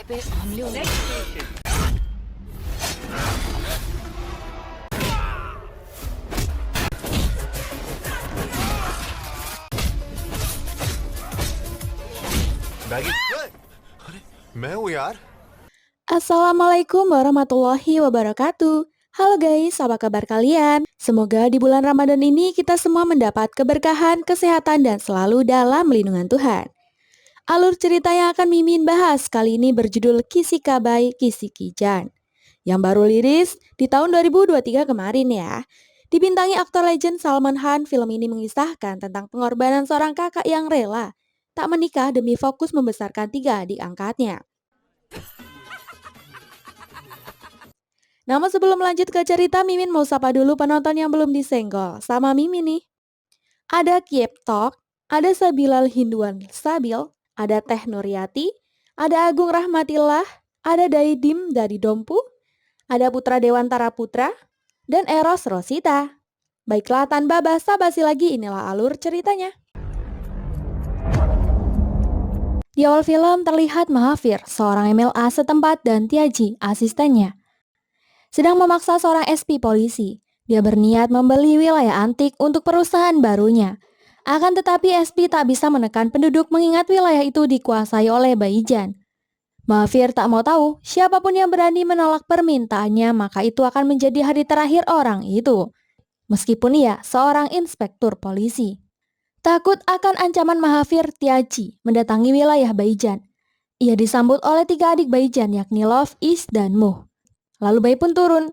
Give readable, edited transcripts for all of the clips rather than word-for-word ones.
पे हमले हो रहे हैं। Bagi. अरे मैं हूँ यार. Assalamualaikum warahmatullahi wabarakatuh. Halo guys, apa kabar kalian? Semoga di bulan Ramadan ini kita semua mendapat keberkahan, kesehatan, dan selalu dalam lindungan Tuhan. Alur cerita yang akan Mimin bahas kali ini berjudul Kisika by Kisiki Jan, yang baru liris di tahun 2023 kemarin ya. Dibintangi aktor legend Salman Khan, film ini mengisahkan tentang pengorbanan seorang kakak yang rela tak menikah demi fokus membesarkan 3 adik angkatnya. Namun sebelum lanjut ke cerita, Mimin mau sapa dulu penonton yang belum disenggol sama Mimin nih. Ada Kiep Tok, ada Sabilal Hinduan Sabil, ada Teh Nuryati, ada Agung Rahmatillah, ada Daidim dari Dompu, ada Putra Dewantara Putra, dan Eros Rosita. Baiklah tanpa basa-basi lagi, inilah alur ceritanya. Di awal film terlihat Mahathir, seorang MLA setempat, dan Tiaji, asistennya, sedang memaksa seorang SP polisi. Dia berniat membeli wilayah antik untuk perusahaan barunya. Akan tetapi SP tak bisa menekan penduduk mengingat wilayah itu dikuasai oleh Baijan. Mahathir tak mau tahu, siapapun yang berani menolak permintaannya maka itu akan menjadi hari terakhir orang itu. Meskipun ia seorang inspektur polisi. Takut akan ancaman Mahathir, Tiaji mendatangi wilayah Baijan. Ia disambut oleh 3 adik Baijan yakni Love, Is, dan Muh. Lalu Bai pun turun.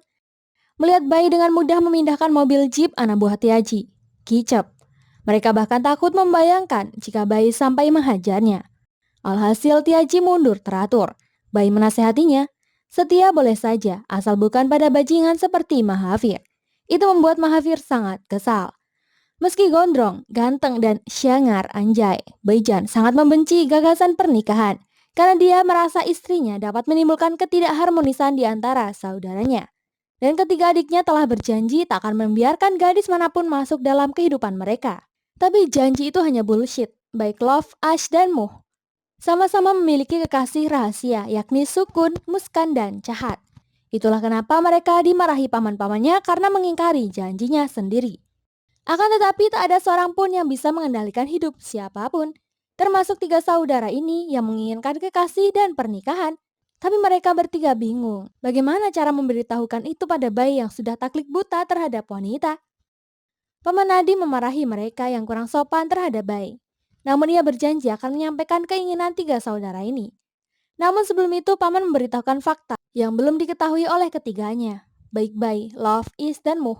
Melihat Bai dengan mudah memindahkan mobil jeep anak buah Tiaji, Kicap. Mereka bahkan takut membayangkan jika Bai sampai menghajarnya. Alhasil Tiaji mundur teratur. Bai menasehatinya, setia boleh saja asal bukan pada bajingan seperti Mahathir. Itu membuat Mahathir sangat kesal. Meski gondrong, ganteng, dan syangar anjay, Baijan sangat membenci gagasan pernikahan. Karena dia merasa istrinya dapat menimbulkan ketidakharmonisan di antara saudaranya. Dan ketiga adiknya telah berjanji tak akan membiarkan gadis manapun masuk dalam kehidupan mereka. Tapi janji itu hanya bullshit. Baik Love, Ash, dan Muh sama-sama memiliki kekasih rahasia yakni Sukun, Muskan, dan Cahat. Itulah kenapa mereka dimarahi paman-pamannya karena mengingkari janjinya sendiri. Akan tetapi tak ada seorang pun yang bisa mengendalikan hidup siapapun. Termasuk 3 saudara ini yang menginginkan kekasih dan pernikahan. Tapi mereka bertiga bingung bagaimana cara memberitahukan itu pada Bai yang sudah takluk buta terhadap wanita. Paman Nadi memarahi mereka yang kurang sopan terhadap Bai. Namun ia berjanji akan menyampaikan keinginan 3 saudara ini. Namun sebelum itu Paman memberitahukan fakta yang belum diketahui oleh ketiganya. Baik Bai, Love, Is, dan Muh.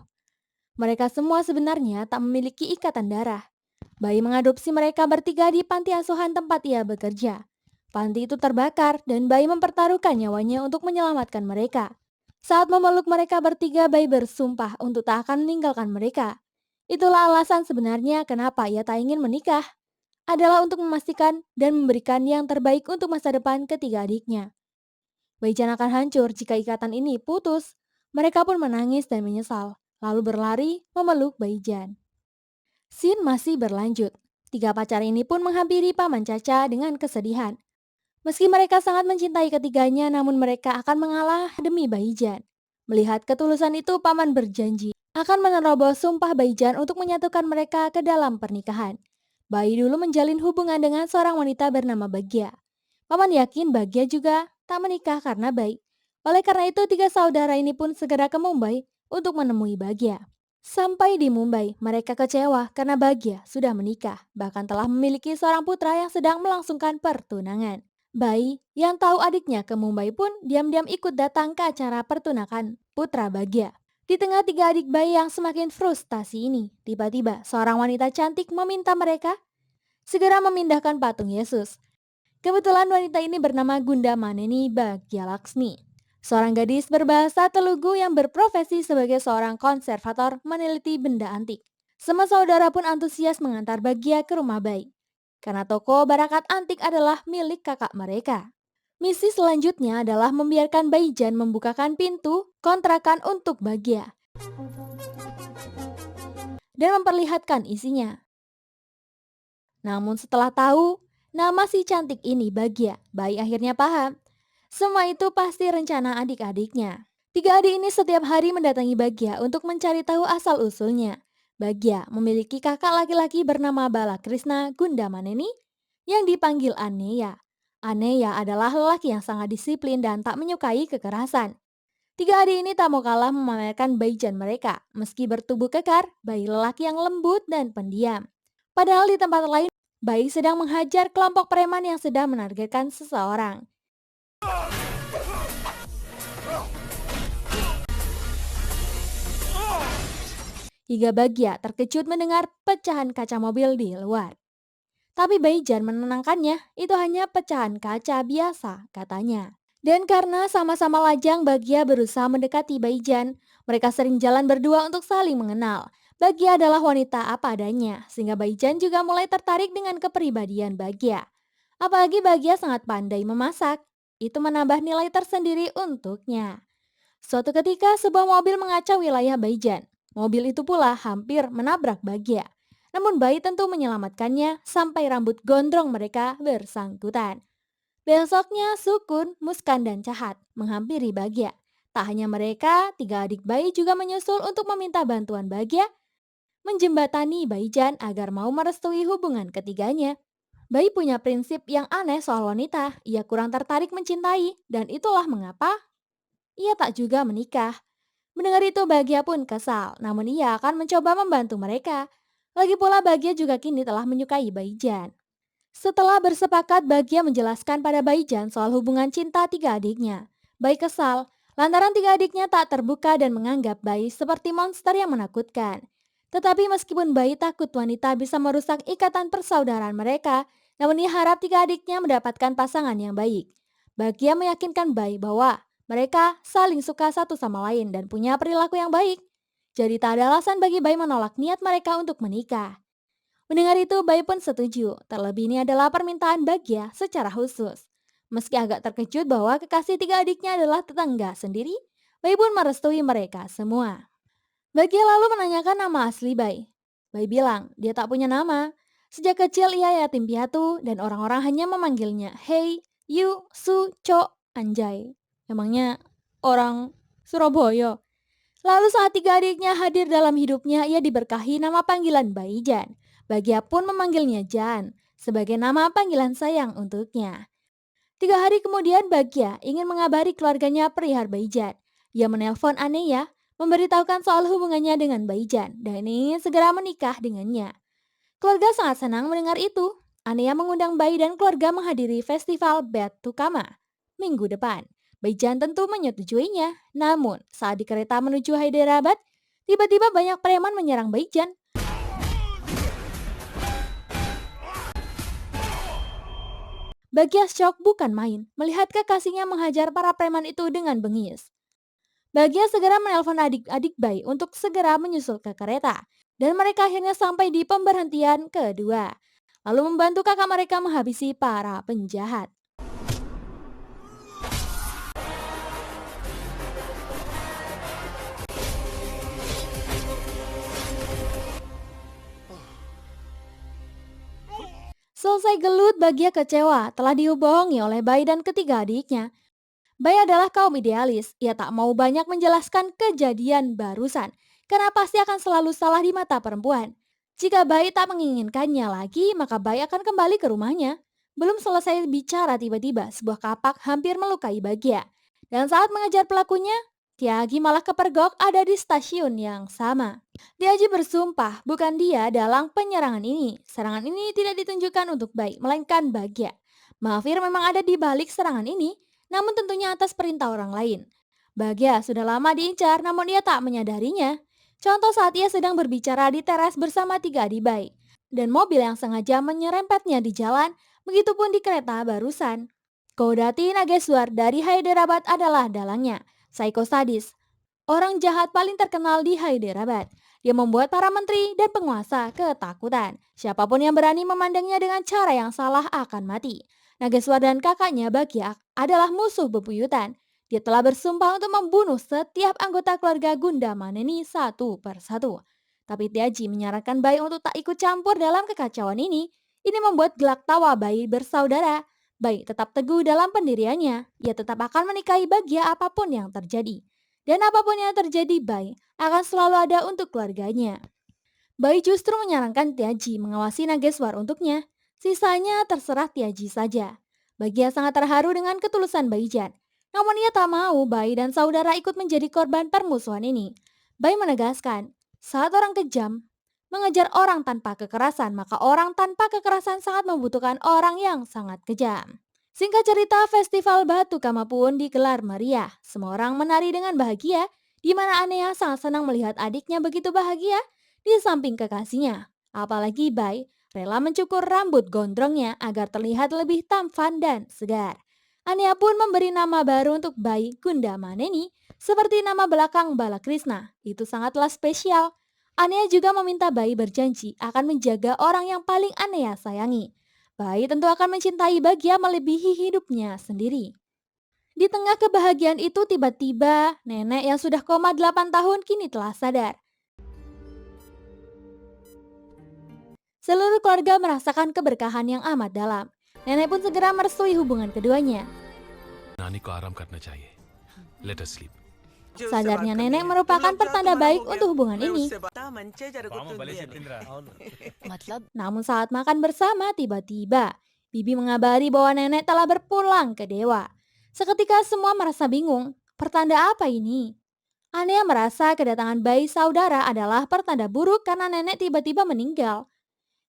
Mereka semua sebenarnya tak memiliki ikatan darah. Bai mengadopsi mereka bertiga di panti asuhan tempat ia bekerja. Panti itu terbakar dan Bai mempertaruhkan nyawanya untuk menyelamatkan mereka. Saat memeluk mereka bertiga, Bai bersumpah untuk tak akan meninggalkan mereka. Itulah alasan sebenarnya kenapa ia tak ingin menikah. Adalah untuk memastikan dan memberikan yang terbaik untuk masa depan ketiga adiknya. Baijan akan hancur jika ikatan ini putus. Mereka pun menangis dan menyesal, lalu berlari memeluk Baijan. Scene masih berlanjut. 3 pacar ini pun menghampiri Paman Caca dengan kesedihan. Meski mereka sangat mencintai ketiganya, namun mereka akan mengalah demi Baijan. Melihat ketulusan itu, Paman berjanji akan menerobos sumpah Baijan untuk menyatukan mereka ke dalam pernikahan. Bai dulu menjalin hubungan dengan seorang wanita bernama Bagya. Paman yakin Bagya juga tak menikah karena Bai. Oleh karena itu, 3 saudara ini pun segera ke Mumbai untuk menemui Bagya. Sampai di Mumbai, mereka kecewa karena Bagya sudah menikah, bahkan telah memiliki seorang putra yang sedang melangsungkan pertunangan. Bai yang tahu adiknya ke Mumbai pun diam-diam ikut datang ke acara pertunangan putra Bagya. Di tengah 3 adik Bai yang semakin frustasi ini, tiba-tiba seorang wanita cantik meminta mereka segera memindahkan patung Yesus. Kebetulan wanita ini bernama Gunda Maneni Bagya Laksmi. Seorang gadis berbahasa Telugu yang berprofesi sebagai seorang konservator meneliti benda antik. Semua saudara pun antusias mengantar Bagya ke rumah Bai. Karena toko barakat antik adalah milik kakak mereka. Misi selanjutnya adalah membiarkan Baijan membukakan pintu kontrakan untuk Bagya dan memperlihatkan isinya. Namun setelah tahu nama si cantik ini Bagya, Bai akhirnya paham. Semua itu pasti rencana adik-adiknya. Tiga adik ini setiap hari mendatangi Bagya untuk mencari tahu asal-usulnya. Bagya memiliki kakak laki-laki bernama Balakrishna Gundamaneni yang dipanggil Aneya. Aneya adalah lelaki yang sangat disiplin dan tak menyukai kekerasan. Tiga adik ini tak mau kalah memamerkan Baijan mereka, meski bertubuh kekar, bayi lelaki yang lembut dan pendiam. Padahal di tempat lain, bayi sedang menghajar kelompok preman yang sedang menargetkan seseorang. Hingga Bagya terkejut mendengar pecahan kaca mobil di luar. Tapi Baijan menenangkannya, itu hanya pecahan kaca biasa, katanya. Dan karena sama-sama lajang, Bagya berusaha mendekati Baijan. Mereka sering jalan berdua untuk saling mengenal. Bagya adalah wanita apa adanya, sehingga Baijan juga mulai tertarik dengan kepribadian Bagya. Apalagi Bagya sangat pandai memasak. Itu menambah nilai tersendiri untuknya. Suatu ketika sebuah mobil mengacau wilayah Baijan. Mobil itu pula hampir menabrak Bagya. Namun bayi tentu menyelamatkannya sampai rambut gondrong mereka bersangkutan. Besoknya Sukun, Muskan, dan Cahat menghampiri Bagya. Tak hanya mereka, tiga adik bayi juga menyusul untuk meminta bantuan Bagya menjembatani Baijan agar mau merestui hubungan ketiganya. Bayi punya prinsip yang aneh soal wanita, ia kurang tertarik mencintai, dan itulah mengapa ia tak juga menikah. Mendengar itu Bagya pun kesal, namun ia akan mencoba membantu mereka. Lagi pula Bagya juga kini telah menyukai Baijan. Setelah bersepakat, Bagya menjelaskan pada Baijan soal hubungan cinta tiga adiknya. Bai kesal, lantaran tiga adiknya tak terbuka dan menganggap Bai seperti monster yang menakutkan. Tetapi meskipun Bai takut wanita bisa merusak ikatan persaudaraan mereka, namun ia harap tiga adiknya mendapatkan pasangan yang baik. Bagya meyakinkan Bai bahwa mereka saling suka satu sama lain dan punya perilaku yang baik. Jadi tak ada alasan bagi Bai menolak niat mereka untuk menikah. Mendengar itu, Bai pun setuju. Terlebih ini adalah permintaan Bagya secara khusus. Meski agak terkejut bahwa kekasih tiga adiknya adalah tetangga sendiri, Bai pun merestui mereka semua. Bagya lalu menanyakan nama asli Bai. Bai bilang dia tak punya nama. Sejak kecil ia yatim piatu dan orang-orang hanya memanggilnya Hei, Yu, Su, Cho, Anjay. Emangnya orang Surabaya. Lalu saat tiga adiknya hadir dalam hidupnya, ia diberkahi nama panggilan Baijan. Bagya pun memanggilnya Jan sebagai nama panggilan sayang untuknya. 3 hari kemudian Bagya ingin mengabari keluarganya perihal Baijan. Ia menelpon Aneya, memberitahukan soal hubungannya dengan Baijan dan ingin segera menikah dengannya. Keluarga sangat senang mendengar itu. Aneya mengundang Bai dan keluarga menghadiri festival Betukama minggu depan. Baijan tentu menyetujuinya. Namun, saat di kereta menuju Hyderabad, tiba-tiba banyak preman menyerang Baijan. Bagya syok bukan main melihat kekasihnya menghajar para preman itu dengan bengis. Bagya segera menelpon adik-adik Bai untuk segera menyusul ke kereta. Dan mereka akhirnya sampai di pemberhentian kedua. Lalu membantu kakak mereka menghabisi para penjahat. Selesai gelut, Bagya kecewa telah dibohongi oleh Bai dan ketiga adiknya. Bai adalah kaum idealis, ia tak mau banyak menjelaskan kejadian barusan, karena pasti akan selalu salah di mata perempuan. Jika Bai tak menginginkannya lagi, maka Bai akan kembali ke rumahnya. Belum selesai bicara tiba-tiba, sebuah kapak hampir melukai Bagya. Dan saat mengejar pelakunya, Tiagi malah kepergok ada di stasiun yang sama. Tiagi bersumpah bukan dia dalang penyerangan ini. Serangan ini tidak ditunjukkan untuk Bai, melainkan Bagya. Mahfir memang ada di balik serangan ini, namun tentunya atas perintah orang lain. Bagya sudah lama diincar namun ia tak menyadarinya. Contoh saat ia sedang berbicara di teras bersama tiga adik Bai. Dan mobil yang sengaja menyerempetnya di jalan, begitupun di kereta barusan. Kodati Nageswar dari Hyderabad adalah dalangnya. Psycho sadis, orang jahat paling terkenal di Hyderabad. Dia membuat para menteri dan penguasa ketakutan. Siapapun yang berani memandangnya dengan cara yang salah akan mati. Nageswar dan kakaknya Bagya adalah musuh bebuyutan. Dia telah bersumpah untuk membunuh setiap anggota keluarga Gundamaneni satu persatu. Tapi Tiaji menyarankan Bai untuk tak ikut campur dalam kekacauan ini. Ini membuat gelak tawa Bai bersaudara. Bai tetap teguh dalam pendiriannya. Ia tetap akan menikahi Bagya apapun yang terjadi. Dan apapun yang terjadi, Bai akan selalu ada untuk keluarganya. Bai justru menyarankan Tiaji mengawasi Nageswar untuknya. Sisanya terserah Tiaji saja. Bagya sangat terharu dengan ketulusan Baijan. Namun ia tak mau Bai dan saudara ikut menjadi korban permusuhan ini. Bai menegaskan, saat orang kejam mengejar orang tanpa kekerasan, maka orang tanpa kekerasan sangat membutuhkan orang yang sangat kejam. Singkat cerita, Festival Batu Kama pun digelar meriah. Semua orang menari dengan bahagia, di mana Anea sangat senang melihat adiknya begitu bahagia di samping kekasihnya. Apalagi Bai rela mencukur rambut gondrongnya agar terlihat lebih tampan dan segar. Anea pun memberi nama baru untuk Bai, Gunda Maneni, seperti nama belakang Balakrishna. Itu sangatlah spesial. Anea juga meminta Bai berjanji akan menjaga orang yang paling Anea sayangi. Bai tentu akan mencintai Bagya melebihi hidupnya sendiri. Di tengah kebahagiaan itu tiba-tiba nenek yang sudah koma 8 tahun kini telah sadar. Seluruh keluarga merasakan keberkahan yang amat dalam. Nenek pun segera merestui hubungan keduanya. नानी को आराम करना चाहिए. Let us sleep. Sadarnya nenek merupakan pertanda baik untuk hubungan ini. Namun saat makan bersama, tiba-tiba Bibi mengabari bahwa nenek telah berpulang ke dewa. Seketika semua merasa bingung, pertanda apa ini? Anea merasa kedatangan bayi saudara adalah pertanda buruk karena nenek tiba-tiba meninggal.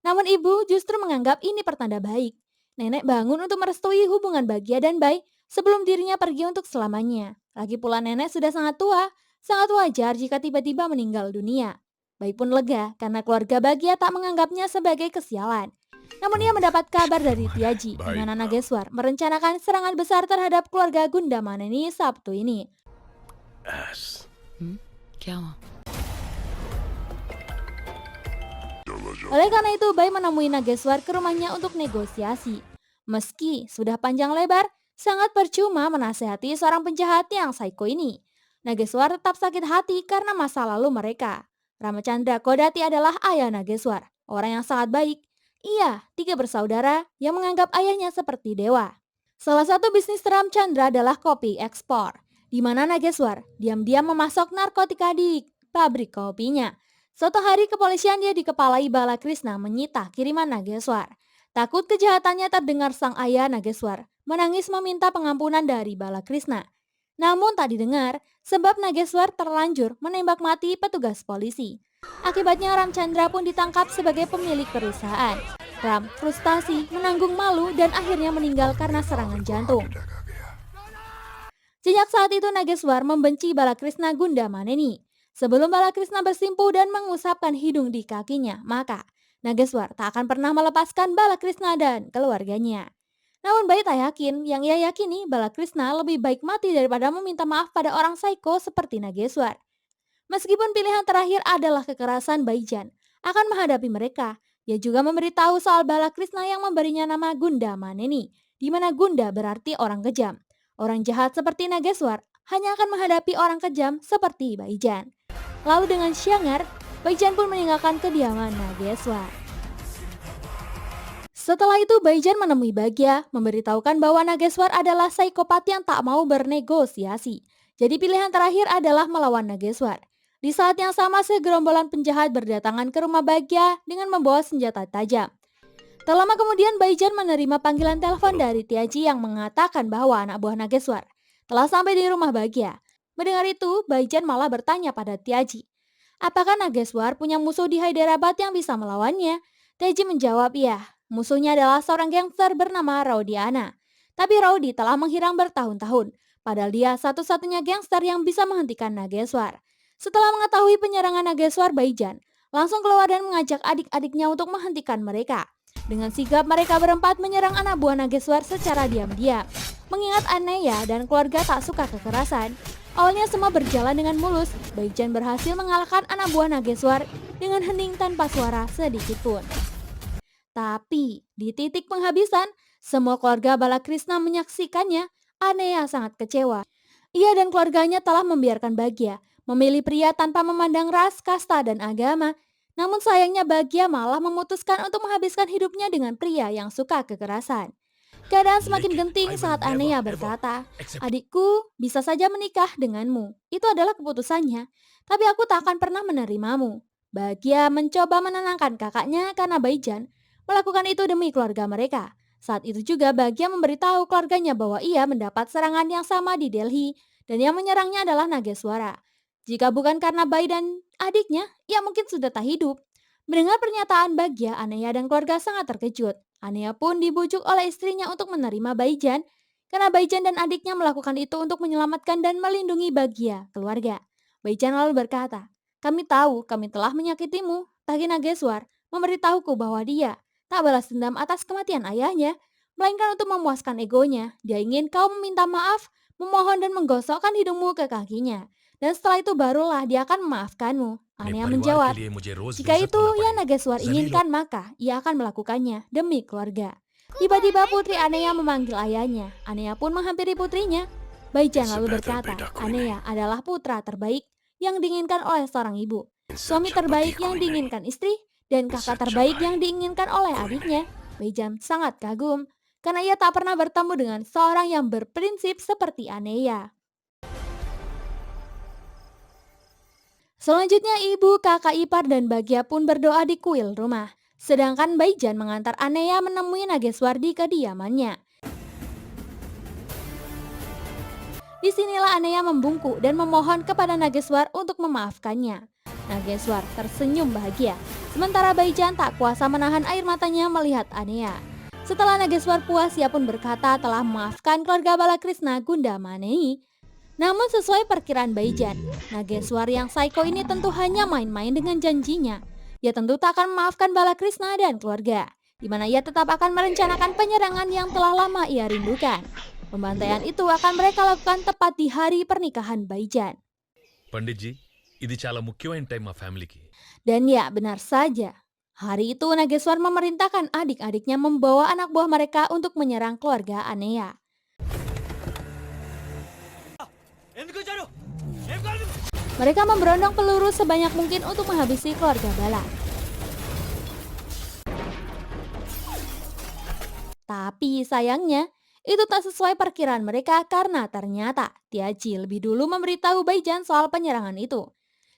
Namun ibu justru menganggap ini pertanda baik. Nenek bangun untuk merestui hubungan Bagya dan Bai sebelum dirinya pergi untuk selamanya. Lagi pula nenek sudah sangat tua, sangat wajar jika tiba-tiba meninggal dunia. Bai pun lega karena keluarga Bagya tak menganggapnya sebagai kesialan. Namun ia mendapat kabar dari Tiaji di mana Nageswar merencanakan serangan besar terhadap keluarga Gunda Maneni Sabtu ini. Oleh karena itu, Bai menemui Nageswar ke rumahnya untuk negosiasi. Meski sudah panjang lebar, sangat percuma menasehati seorang penjahat yang psycho ini. Nageswar tetap sakit hati karena masa lalu mereka. Ramachandra Kodati adalah ayah Nageswar, orang yang sangat baik. Ia 3 bersaudara yang menganggap ayahnya seperti dewa. Salah satu bisnis Ramachandra adalah kopi ekspor, di mana Nageswar diam-diam memasok narkotika di pabrik kopinya. Suatu hari kepolisian dia dikepalai Balakrishna menyita kiriman Nageswar. Takut kejahatannya terdengar, sang ayah Nageswar menangis meminta pengampunan dari Balakrishna. Namun tak didengar sebab Nageswar terlanjur menembak mati petugas polisi. Akibatnya Ramachandra pun ditangkap sebagai pemilik perusahaan. Ram frustasi, menanggung malu dan akhirnya meninggal karena serangan jantung. Sejak saat itu Nageswar membenci Balakrishna Gunda Maneni. Sebelum Balakrishna bersimpuh dan mengusapkan hidung di kakinya, maka Nageswar tak akan pernah melepaskan Balakrishna dan keluarganya. Namun Bai tak yakin, yang ia yakini Balakrishna lebih baik mati daripada meminta maaf pada orang psycho seperti Nageswar. Meskipun pilihan terakhir adalah kekerasan, Baijan akan menghadapi mereka. Ia juga memberitahu soal Balakrishna yang memberinya nama Gunda Maneni, di mana Gunda berarti orang kejam. Orang jahat seperti Nageswar hanya akan menghadapi orang kejam seperti Baijan. Lalu dengan syangar, Baijan pun meninggalkan kediaman Nageswar. Setelah itu Baijan menemui Bagya, memberitahukan bahwa Nageswar adalah psikopat yang tak mau bernegosiasi. Jadi pilihan terakhir adalah melawan Nageswar. Di saat yang sama segerombolan penjahat berdatangan ke rumah Bagya dengan membawa senjata tajam. Tak lama kemudian Baijan menerima panggilan telepon dari Tiaji yang mengatakan bahwa anak buah Nageswar telah sampai di rumah Bagya. Mendengar itu, Baijan malah bertanya pada Tiaji, apakah Nageswar punya musuh di Hyderabad yang bisa melawannya? Tiaji menjawab, ya, musuhnya adalah seorang gangster bernama Raudiana. Tapi Raudi telah menghilang bertahun-tahun, padahal dia satu-satunya gangster yang bisa menghentikan Nageswar. Setelah mengetahui penyerangan Nageswar, Baijan langsung keluar dan mengajak adik-adiknya untuk menghentikan mereka. Dengan sigap mereka berempat menyerang anak buah Nageswar secara diam-diam. Mengingat Anea dan keluarga tak suka kekerasan, awalnya semua berjalan dengan mulus. Baijan berhasil mengalahkan anak buah Nageswar dengan hening tanpa suara sedikit pun. Tapi di titik penghabisan, semua keluarga Balakrishna menyaksikannya. Anea sangat kecewa. Ia dan keluarganya telah membiarkan Bagya memilih pria tanpa memandang ras, kasta, dan agama. Namun sayangnya Bagya malah memutuskan untuk menghabiskan hidupnya dengan pria yang suka kekerasan. Keadaan semakin genting saat Anea berkata, adikku bisa saja menikah denganmu. Itu adalah keputusannya. Tapi aku tak akan pernah menerimamu. Bahagia mencoba menenangkan kakaknya karena Baijan melakukan itu demi keluarga mereka. Saat itu juga Bahagia memberitahu keluarganya bahwa ia mendapat serangan yang sama di Delhi dan yang menyerangnya adalah Nageswara. Jika bukan karena Bai dan adiknya, ia mungkin sudah tak hidup. Mendengar pernyataan Bahagia, Anea dan keluarga sangat terkejut. Anea pun dibujuk oleh istrinya untuk menerima Baijan karena Baijan dan adiknya melakukan itu untuk menyelamatkan dan melindungi Bahagia, keluarga. Baijan lalu berkata, kami tahu kami telah menyakitimu. Tagi Nageswar memberitahuku bahwa dia tak balas dendam atas kematian ayahnya, melainkan untuk memuaskan egonya. Dia ingin kau meminta maaf, memohon dan menggosokkan hidungmu ke kakinya. Dan setelah itu barulah dia akan memaafkanmu. Anea menjawab, jika itu yang Nageswar inginkan maka ia akan melakukannya demi keluarga. Tiba-tiba putri Anea memanggil ayahnya. Anea pun menghampiri putrinya. Baijan lalu berkata, Anea adalah putra terbaik yang diinginkan oleh seorang ibu, suami terbaik yang diinginkan istri, dan kakak terbaik yang diinginkan oleh adiknya. Baijan sangat kagum karena ia tak pernah bertemu dengan seorang yang berprinsip seperti Anea. Selanjutnya ibu, kakak ipar, dan Bahagia pun berdoa di kuil rumah. Sedangkan Baijan mengantar Anea menemui Nageswar di kediamannya. Disinilah Anea membungkuk dan memohon kepada Nageswar untuk memaafkannya. Nageswar tersenyum bahagia, sementara Baijan tak kuasa menahan air matanya melihat Anea. Setelah Nageswar puas, ia pun berkata telah memaafkan keluarga Balakrishna Gundamanei. Namun sesuai perkiraan Baijan, Nageswar yang psycho ini tentu hanya main-main dengan janjinya. Ia tentu tak akan memaafkan Balakrishna dan keluarga, di mana ia tetap akan merencanakan penyerangan yang telah lama ia rindukan. Pembantaian itu akan mereka lakukan tepat di hari pernikahan Baijan. Panditji, ini చాలా ముఖ్యమైన టైం మా ఫ్యామిలీకి. Dan ya, benar saja. Hari itu Nageswar memerintahkan adik-adiknya membawa anak buah mereka untuk menyerang keluarga Anea. Mereka memberondong peluru sebanyak mungkin untuk menghabisi keluarga Bala. Tapi sayangnya, itu tak sesuai perkiraan mereka karena ternyata Tiaji lebih dulu memberitahu Baijan soal penyerangan itu.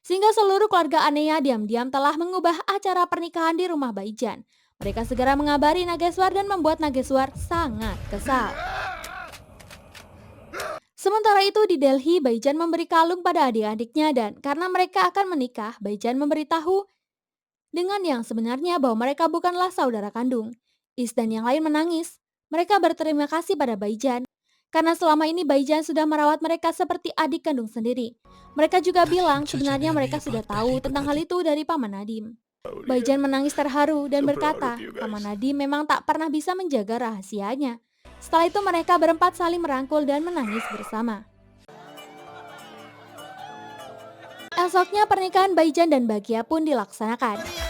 Sehingga seluruh keluarga Anea diam-diam telah mengubah acara pernikahan di rumah Baijan. Mereka segera mengabari Nageswar dan membuat Nageswar sangat kesal. Sementara itu di Delhi, Baijan memberi kalung pada adik-adiknya dan karena mereka akan menikah, Baijan memberitahu dengan yang sebenarnya bahwa mereka bukanlah saudara kandung. Is dan yang lain menangis. Mereka berterima kasih pada Baijan karena selama ini Baijan sudah merawat mereka seperti adik kandung sendiri. Mereka juga bilang sebenarnya mereka sudah tahu tentang hal itu dari Paman Nadim. Baijan menangis terharu dan berkata, Paman Nadim memang tak pernah bisa menjaga rahasianya. Setelah itu mereka berempat saling merangkul dan menangis bersama. Esoknya pernikahan Baijan dan Bahagia pun dilaksanakan.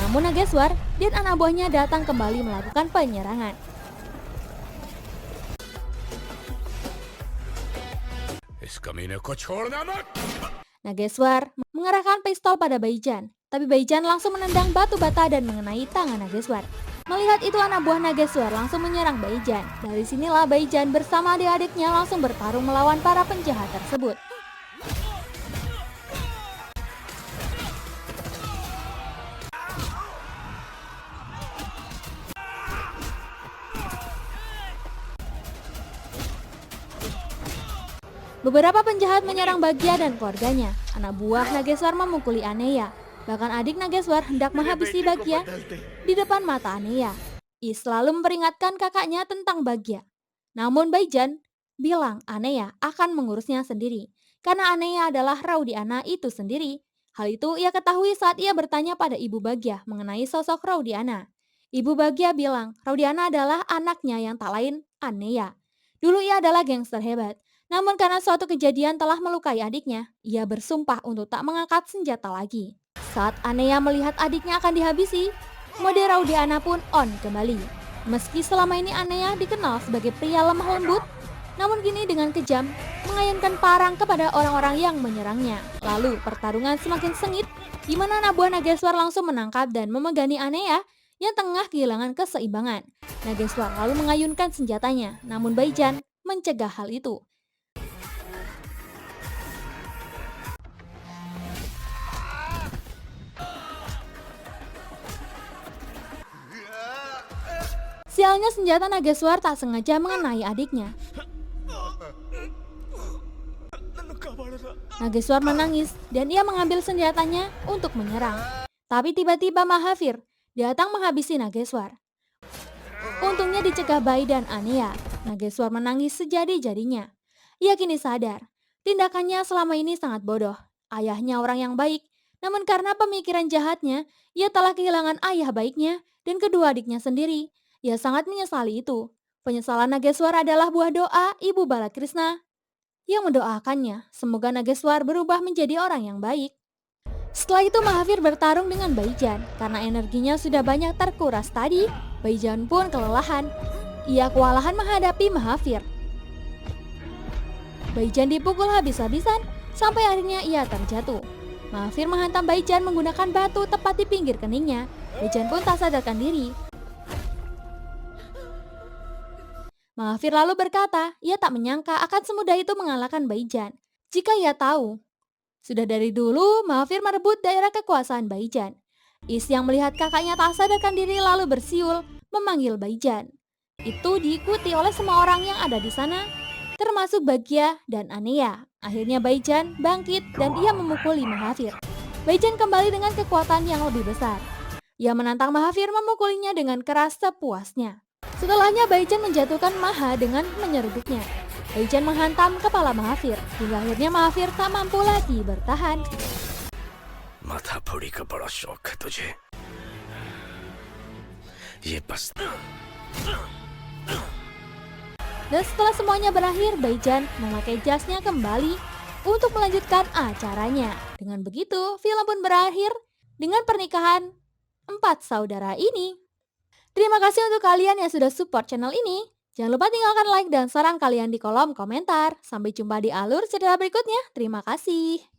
Namun Nageswar dan anak buahnya datang kembali melakukan penyerangan. Nageswar mengerahkan pistol pada Baijan, tapi Baijan langsung menendang batu bata dan mengenai tangan Nageswar. Melihat itu anak buah Nageswar langsung menyerang Baijan. Dari sinilah Baijan bersama adik-adiknya langsung bertarung melawan para penjahat tersebut. Beberapa penjahat menyerang Bahagia dan keluarganya. Anak buah Nageswar memukuli Anea. Bahkan adik Nageswar hendak menghabisi Bahagia di depan mata Anea. Is selalu memperingatkan kakaknya tentang Bahagia. Namun Baijan bilang Anea akan mengurusnya sendiri. Karena Anea adalah Raudiana itu sendiri. Hal itu ia ketahui saat ia bertanya pada ibu Bahagia mengenai sosok Raudiana. Ibu Bahagia bilang Raudiana adalah anaknya yang tak lain Anea. Dulu ia adalah gangster hebat. Namun karena suatu kejadian telah melukai adiknya, ia bersumpah untuk tak mengangkat senjata lagi. Saat Anea melihat adiknya akan dihabisi, mode Raudiana pun on kembali. Meski selama ini Anea dikenal sebagai pria lemah lembut, namun kini dengan kejam mengayunkan parang kepada orang-orang yang menyerangnya. Lalu pertarungan semakin sengit di mana Nabuah Nageswar langsung menangkap dan memegani Anea yang tengah kehilangan keseimbangan. Nageswar lalu mengayunkan senjatanya, namun Baijan mencegah hal itu. Sialnya senjata Nageswar tak sengaja mengenai adiknya. Nageswar menangis dan ia mengambil senjatanya untuk menyerang. Tapi tiba-tiba Mahavir datang menghabisi Nageswar. Untungnya dicegah Bai dan Anea. Nageswar menangis sejadi-jadinya. Ia kini sadar, tindakannya selama ini sangat bodoh. Ayahnya orang yang baik, namun karena pemikiran jahatnya, ia telah kehilangan ayah baiknya dan kedua adiknya sendiri. Ia sangat menyesali itu. Penyesalan Nageswar adalah buah doa Ibu Balakrishna yang mendoakannya, semoga Nageswar berubah menjadi orang yang baik. Setelah itu Mahavir bertarung dengan Baijan. Karena energinya sudah banyak terkuras tadi, Baijan pun kelelahan. Ia kewalahan menghadapi Mahavir. Baijan dipukul habis-habisan sampai akhirnya ia terjatuh. Mahavir menghantam Baijan menggunakan batu tepat di pinggir keningnya. Baijan pun tak sadarkan diri. Mahavir lalu berkata, ia tak menyangka akan semudah itu mengalahkan Baijan. Jika ia tahu, sudah dari dulu Mahavir merebut daerah kekuasaan Baijan. Is yang melihat kakaknya tak sadarkan diri lalu bersiul memanggil Baijan. Itu diikuti oleh semua orang yang ada di sana, termasuk Bagya dan Anea. Akhirnya Baijan bangkit dan ia memukuli Mahavir. Baijan kembali dengan kekuatan yang lebih besar. Ia menantang Mahavir memukulinya dengan keras sepuasnya. Setelahnya Baijan menjatuhkan Maha dengan menyeruduknya. Baijan menghantam kepala Mahavir hingga akhirnya Mahavir tak mampu lagi bertahan. माथा फोड़ी का बड़ा शौक है तुझे ये बस. Dan setelah semuanya berakhir, Baijan memakai jasnya kembali untuk melanjutkan acaranya. Dengan begitu, film pun berakhir dengan pernikahan 4 saudara ini. Terima kasih untuk kalian yang sudah support channel ini. Jangan lupa tinggalkan like dan saran kalian di kolom komentar. Sampai jumpa di alur cerita berikutnya. Terima kasih.